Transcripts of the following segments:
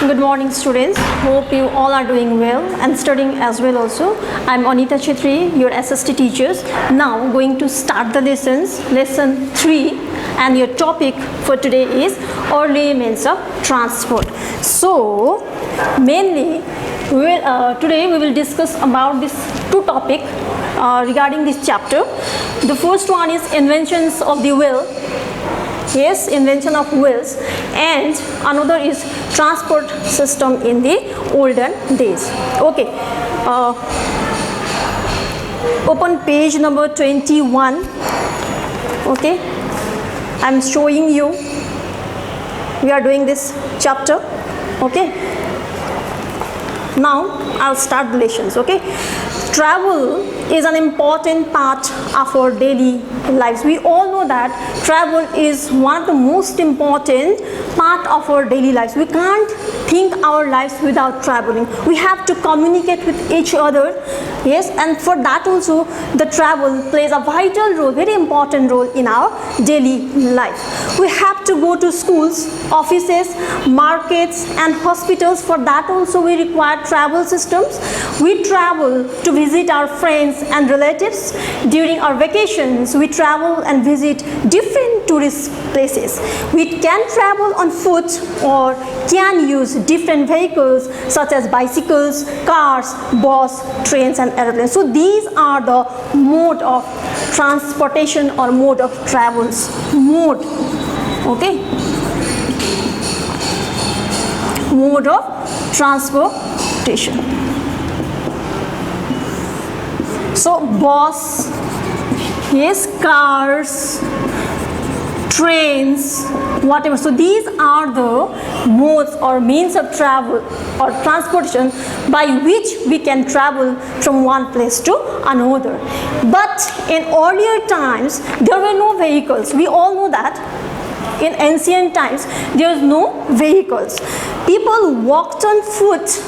Good morning, students. Hope you all are doing well and studying as well also. I'm Anita Chhetri, your SST teachers. Now going to start the lessons, lesson 3, and your topic for today is early means of transport. So mainly today we will discuss about these two topics regarding this chapter. The first one is inventions of the wheel. Yes, invention of wheels, and another is transport system in the olden days. Okay, open page number 21. Okay, I'm showing you. We are doing this chapter. Okay, now I'll start the lessons. Okay, travel is an important part of our daily lives. We all know that travel is one of the most important part of our daily lives. We can't think our lives without traveling. We have to communicate with each other. Yes, and for that also the travel plays a vital role, very important role in our daily life. We have to go to schools, offices, markets and hospitals. For that also we require travel systems. We travel to visit our friends and relatives. During our vacations we travel and visit different tourist places. We can travel on foot or can use different vehicles such as bicycles, cars, bus, trains and airplanes. So these are the mode of transportation or mode of travels. Mode. Okay. Mode of transportation. So bus, yes, cars, trains, whatever. So these are the modes or means of travel or transportation by which we can travel from one place to another. But in earlier times there were no vehicles. We all know that. In ancient times there was no vehicles. People walked on foot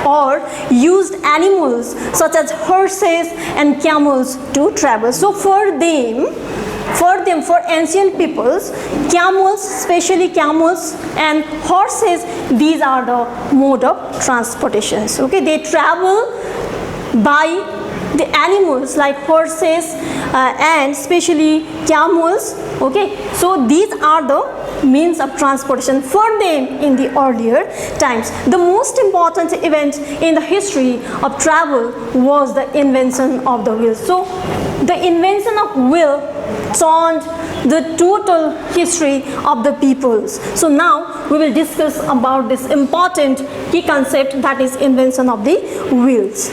or used animals such as horses and camels to travel. So for ancient peoples, camels, especially camels and horses, these are the mode of transportations. Okay, they travel by the animals like horses and especially camels. Okay, so these are the means of transportation for them in the earlier times. The most important event in the history of travel was the invention of the wheel. So the invention of wheel turned the total history of the peoples. So now we will discuss about this important key concept, that is invention of the wheels.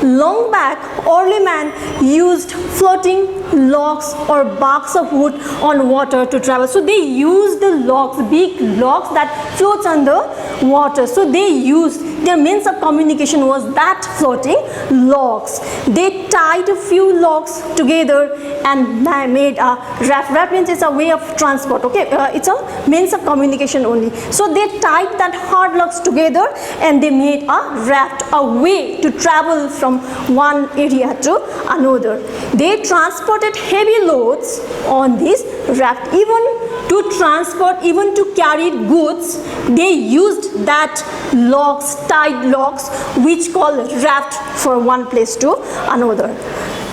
Long back, early man used floating logs or barks of wood on water to travel. So they used the logs, big logs that floats on the water. So they used, their means of communication was that floating logs. They tied a few logs together and made a raft. Raft means it's a way of transport. Okay, it's a means of communication only. So they tied that hard logs together and they made a raft, a way to travel from one area to another. They transported heavy loads on this raft. Even to transport, even to carry goods, they used that logs, tied logs, which called raft for one place to another.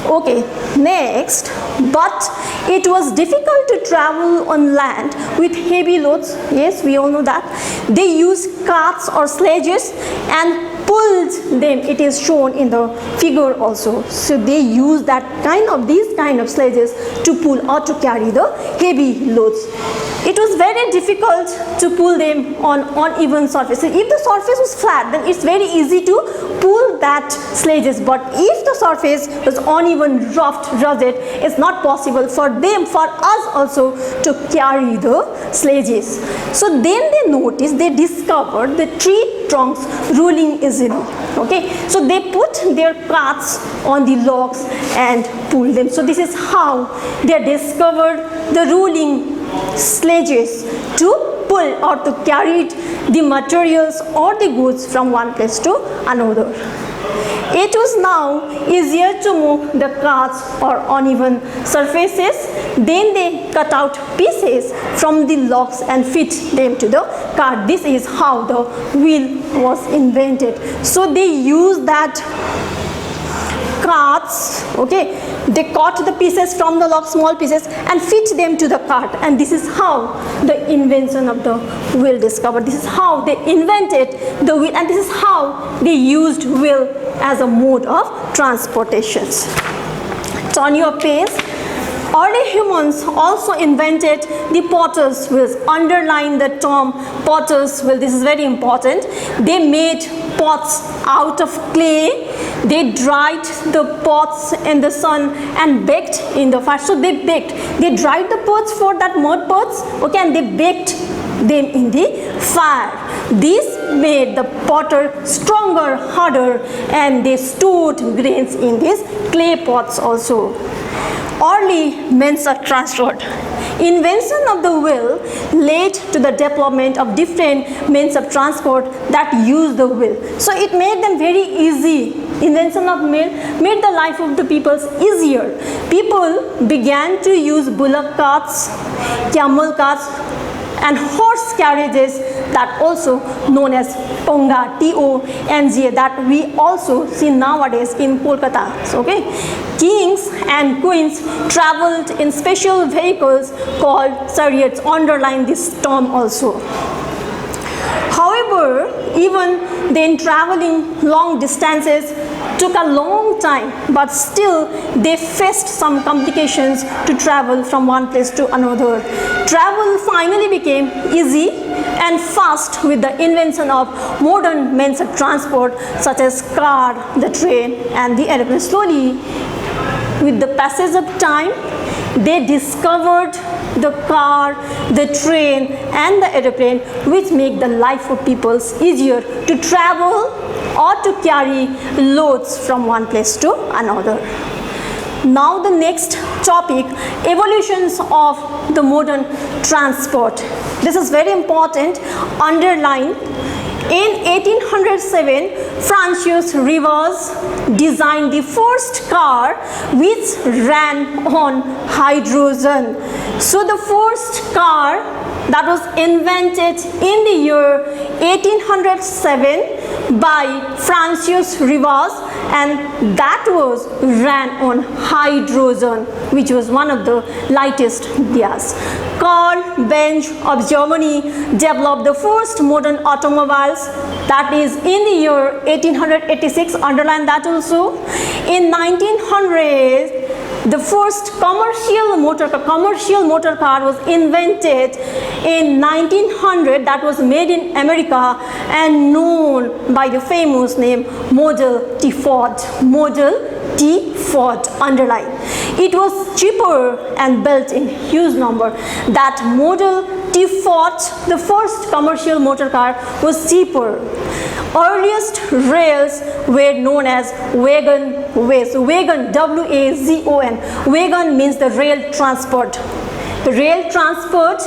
Okay, next, but it was difficult to travel on land with heavy loads. Yes, we all know that. They used carts or sledges and pulled them. It is shown in the figure also. So they use these kind of sledges to pull or to carry the heavy loads. It was very difficult to pull them on uneven surfaces. If the surface was flat, then it's very easy to pull that sledges. But if the surface was uneven, rough, rugged, it's not possible for us also to carry the sledges. So then they discovered the tree trunks rolling easily. Okay, so they put their carts on the logs and pulled them. So this is how they discovered the rolling sledges to pull or to carry the materials or the goods from one place to another. It was now easier to move the carts or uneven surfaces. Then they cut out pieces from the logs and fit them to the cart. This is how the wheel was invented. So they used that carts, okay, they cut the pieces from the log, small pieces, and fit them to the cart, and this is how the invention of the wheel discovered. This is how they invented the wheel, and this is how they used wheel as a mode of transportation. Turn your page. Early humans also invented the potter's wheels. Underline the term potter's wheel. This is very important. They made pots out of clay. They dried the pots in the sun and baked in the fire. So they baked. They dried the pots for that mud pots, okay, and they baked them in the fire. This made the potter stronger, harder, and they stored grains in these clay pots also. Early means of transport. Invention of the wheel led to the development of different means of transport that use the wheel. So it made them very easy. Invention of wheel made the life of the people easier. People began to use bullock carts, camel carts, and horse carriages, that also known as Tonga, T-O-N-G-A, that we also see nowadays in Kolkata. So, okay, kings and queens traveled in special vehicles called chariots. Underline this term also. However, even then traveling long distances took a long time, but still they faced some complications to travel from one place to another. Travel finally became easy and fast with the invention of modern means of transport such as car, the train, and the airplane. Slowly, with the passage of time, they discovered the car, the train, and the airplane, which make the life of people easier to travel or to carry loads from one place to another. Now the next topic, evolutions of the modern transport. This is very important. Underline. In 1807, Francois Rivas designed the first car which ran on hydrogen. So the first car that was invented in the year 1807 by Francois Rivas, and that was ran on hydrogen, which was one of the lightest gas. Karl Benz of Germany developed the first modern automobiles, that is in the year 1886. Underline that also. In 1900, the first commercial motor car was invented in 1900, that was made in America and known by the famous name Model T Ford. Model T Ford. Underline. It was cheaper and built in huge number. That Model T Ford, the first commercial motor car, was cheaper. Earliest rails were known as wagonways. Wagon, W-A-G-O-N. Wagon means the rail transport. The rail transport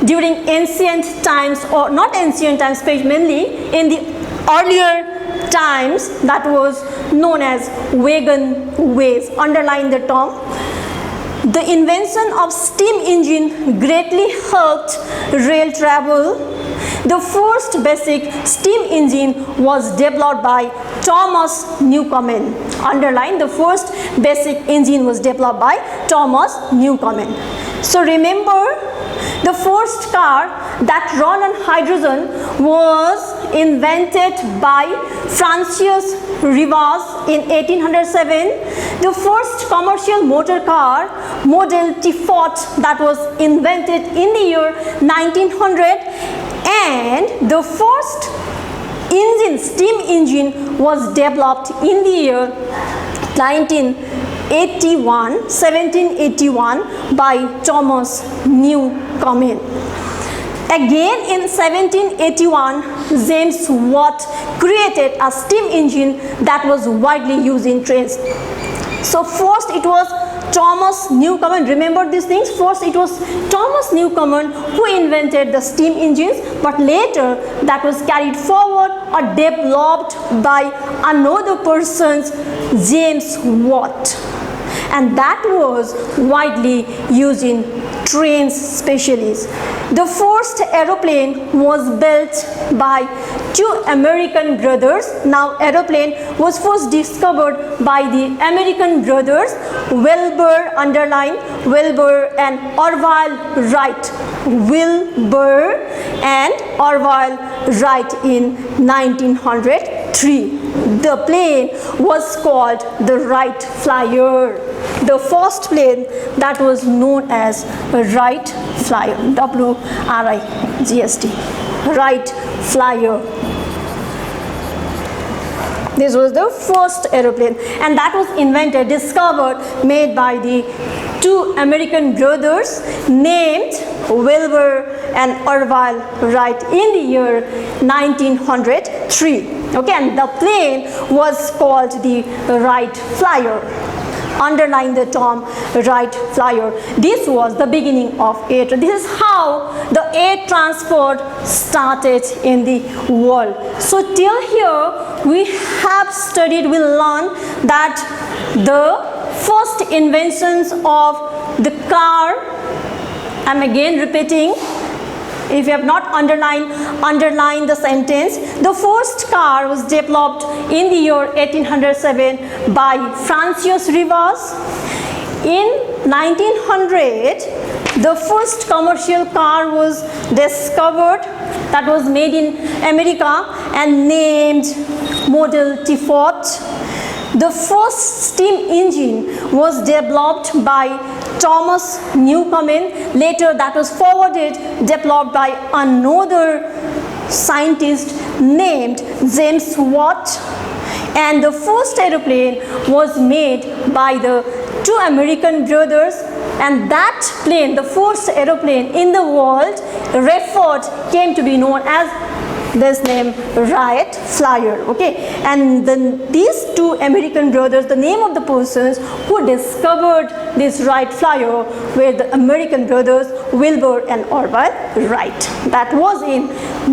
during ancient times, or not ancient times, mainly in the earlier times, that was known as wagonways. Underline the term. The invention of steam engine greatly helped rail travel. The first basic steam engine was developed by Thomas Newcomen. Underline, the first basic engine was developed by Thomas Newcomen. So remember, the first car that ran on hydrogen was invented by Francois Rivas in 1807. The first commercial motor car, Model T Ford, that was invented in the year 1900. And the first engine, steam engine, was developed in the year 1781 by Thomas Newcomen. Again in 1781, James Watt created a steam engine that was widely used in trains. So first it was Thomas Newcomen. Remember these things? First it was Thomas Newcomen who invented the steam engines, but later that was carried forward or developed by another person, James Watt, and that was widely used in trains especially. The first aeroplane was built by two American brothers. Now aeroplane was first discovered by the American brothers Wilbur, underline Wilbur and Orville Wright. Wilbur and Orville Wright in 1903. The plane was called the Wright Flyer. The first plane that was known as Wright Flyer, W-R-I-G-H-T, Wright Flyer. This was the first aeroplane, and that was invented, discovered, made by the two American brothers named Wilbur and Orville Wright in the year 1903. Okay, and the plane was called the Wright Flyer. Underline the term Wright Flyer. This was the beginning of air. This is how the air transport started in the world. So till here we have studied, we learned that the first inventions of the car, I'm again repeating, if you have not underline the sentence. The first car was developed in the year 1807 by Francis Rivas. In 1900, the first commercial car was discovered, that was made in America and named Model T-Ford. The first steam engine was developed by Thomas Newcomen. Later that was developed by another scientist named James Watt. And the first aeroplane was made by the two American brothers, and that plane, the first aeroplane in the world, came to be known as this name, Wright Flyer. Okay, and then these two American brothers, the name of the persons who discovered this Wright Flyer were the American brothers Wilbur and Orville Wright. That was in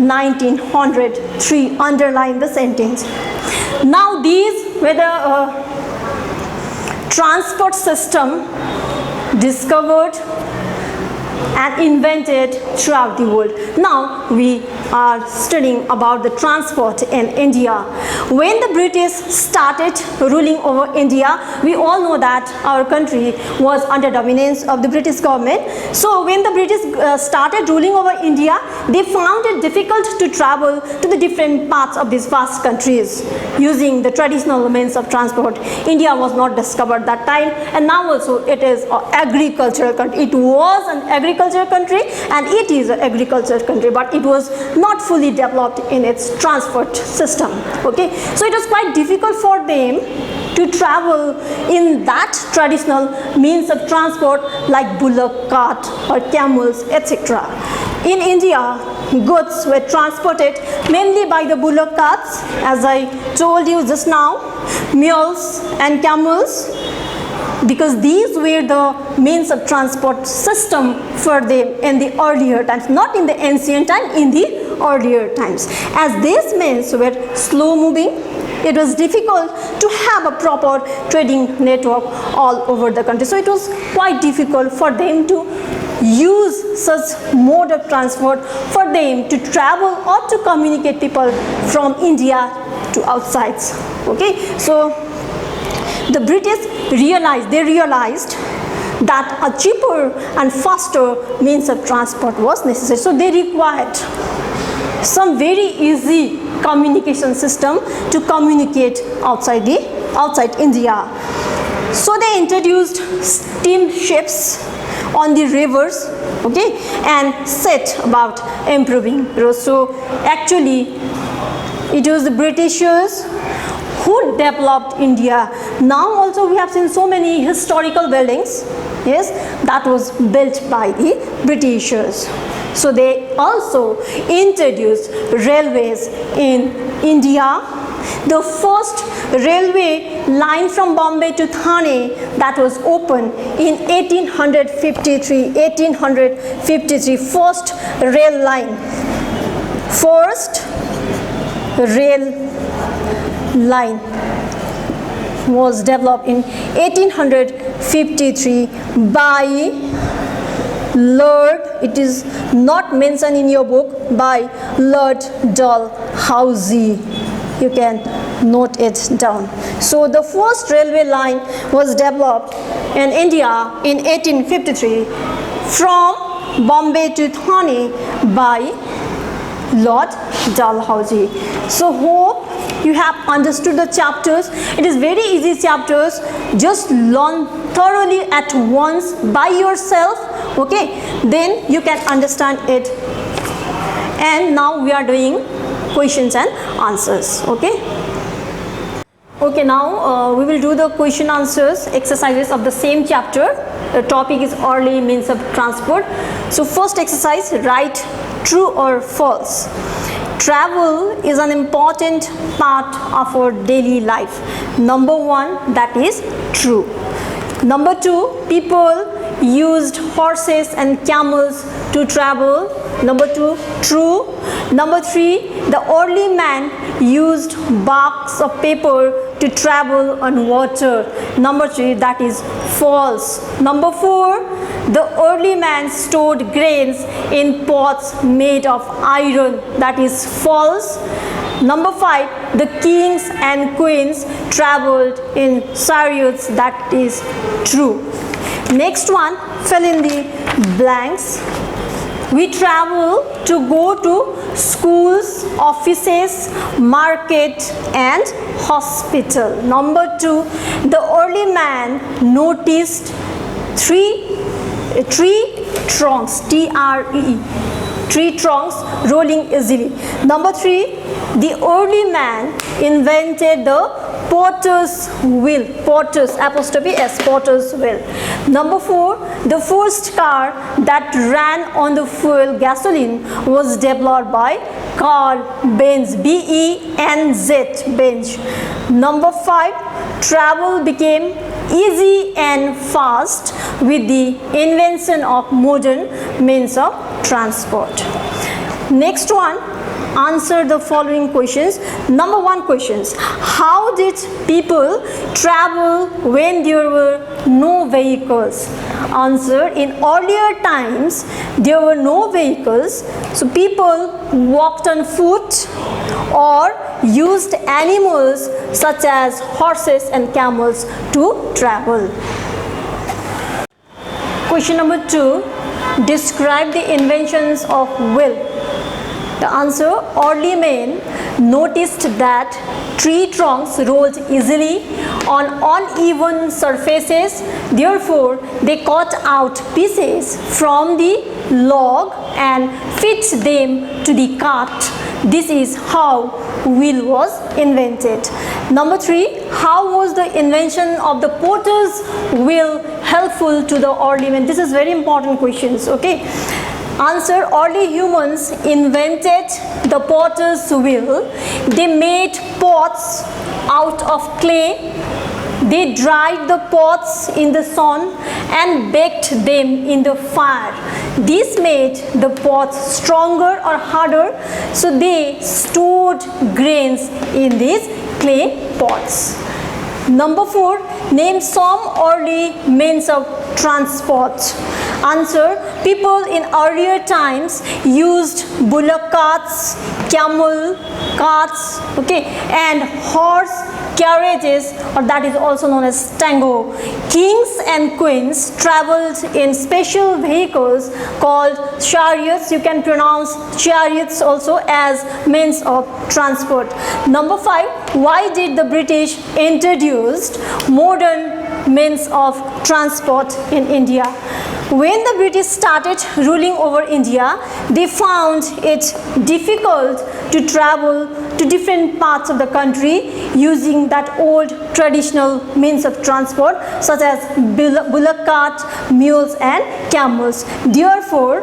1903. Underline the sentence. Now these were the transport system discovered and invented throughout the world. Now we are studying about the transport in India. When the British started ruling over India, we all know that our country was under dominance of the British government. So when the British started ruling over India, they found it difficult to travel to the different parts of these vast countries using the traditional means of transport. India was not discovered that time, and now also it is an agricultural country. It was an agricultural country and it is an agricultural country, but it was not fully developed in its transport system. Okay, so it was quite difficult for them to travel in that traditional means of transport like bullock cart or camels, etc. In India, goods were transported mainly by the bullock carts, as I told you just now, mules and camels, because these were the means of transport system for them in the earlier times, not in the ancient time, in the earlier times. As these means were slow moving, it was difficult to have a proper trading network all over the country. So it was quite difficult for them to use such mode of transport for them to travel or to communicate people from India to outsides. Okay, so the British realized that a cheaper and faster means of transport was necessary. So they required some very easy communication system to communicate outside India. So they introduced steamships on the rivers, okay, and set about improving roads. So actually it was the Britishers who developed India. Now also we have seen so many historical buildings, yes, that was built by the Britishers. So they also introduced railways in India, The first railway line from Bombay to Thane that was opened in 1853. 1853, first rail line. First rail line was developed in 1853 by Lord, it is not mentioned in your book, by Lord Dalhousie. You can note it down. So the first railway line was developed in India in 1853 from Bombay to Thane by Lord Dalhousie. So hope you have understood the chapters. It is very easy chapters. Just learn thoroughly at once by yourself. Okay, then you can understand it. And now we are doing questions and answers. Okay. Okay, now we will do the question answers exercises of the same chapter. The topic is early means of transport. So first exercise, write true or false. Travel is an important part of our daily life. Number one, that is true. Number two, people used horses and camels to travel. Number two, true. Number three, the early man used barks of paper to travel on water. Number three, that is false. Number four, the early man stored grains in pots made of iron. That is false. Number five, the kings and queens traveled in chariots. That is true. Next one, fill in the blanks. We travel to go to schools, offices, market and hospital. Number two, the early man noticed tree trunks, T-R-E-E, tree trunks rolling easily. Number three, the early man invented the potter's wheel, potter's apostrophe S, potter's wheel. Number four, the first car that ran on the fuel gasoline was developed by Carl Benz, B-E-N-Z, Benz. Number five, travel became easy and fast with the invention of modern means of transport. Next one, answer the following questions. Number one questions, how did people travel when there were no vehicles? Answer, in earlier times there were no vehicles, so people walked on foot or used animals such as horses and camels to travel. Question number two, describe the inventions of wheel. The answer, early men noticed that tree trunks rolled easily on uneven surfaces. Therefore, they cut out pieces from the log and fit them to the cart. This is how wheel was invented. Number three, how was the invention of the potter's wheel helpful to the early men? This is very important questions. Okay. Answer, early humans invented the potter's wheel. They made pots out of clay. They dried the pots in the sun and baked them in the fire. This made the pots stronger or harder, so they stored grains in these clay pots. Number four, name some early means of transport. Answer, people in earlier times used bullock carts, camel carts, okay, and horse carriages, or that is also known as tango. Kings and queens traveled in special vehicles called chariots. You can pronounce chariots also as means of transport. Number five, why did the British introduce modern means of transport in India? When the British started ruling over India, they found it difficult to travel to different parts of the country using that old traditional means of transport such as bullock cart, mules and camels. Therefore,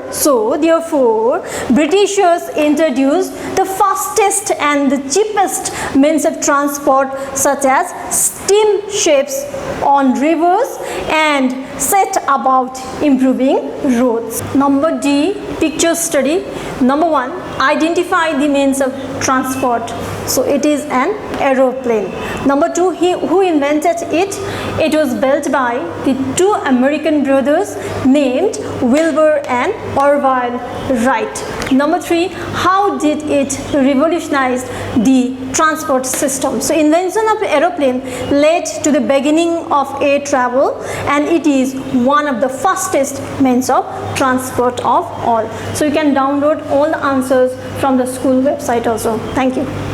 Britishers introduced the fastest and the cheapest means of transport such as steamships on rivers and set about improving roads. Number D, picture study. Number 1, identify the means of transport. So it is an aeroplane. Number 2, who invented it? It was built by the two American brothers named Wilbur and Orville Wright. Number 3, how did it revolutionize the transport system? So invention of aeroplane led to the beginning of air travel, and it is one of the fastest means of transport of all. So you can download all the answers from the school website also. Thank you.